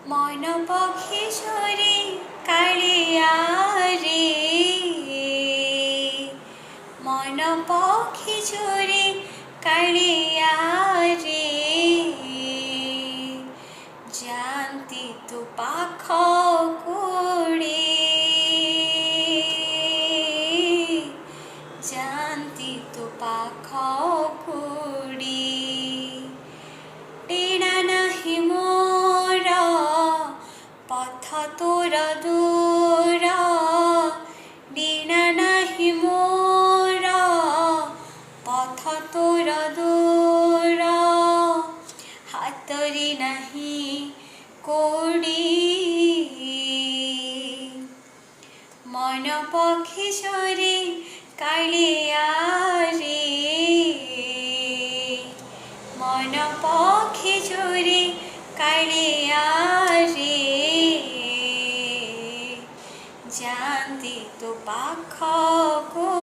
মন পক্ষী সরে কালিয়া রে, মন পক্ষী সরে কালিয়া রে, যান্তি তু পাখ কুড়ে, যান্তি তু পাখ কুড়ে। টেনা নাহি মোর পথ তোর দূর, টেনা নাহি মোর পথ তোর দূর, হাতরে নাহি কোড়ি, মন পক্ষী সরে কালিয়া রে, মন পক্ষী সরে কালিয়া রে, যান্তি তু পাখ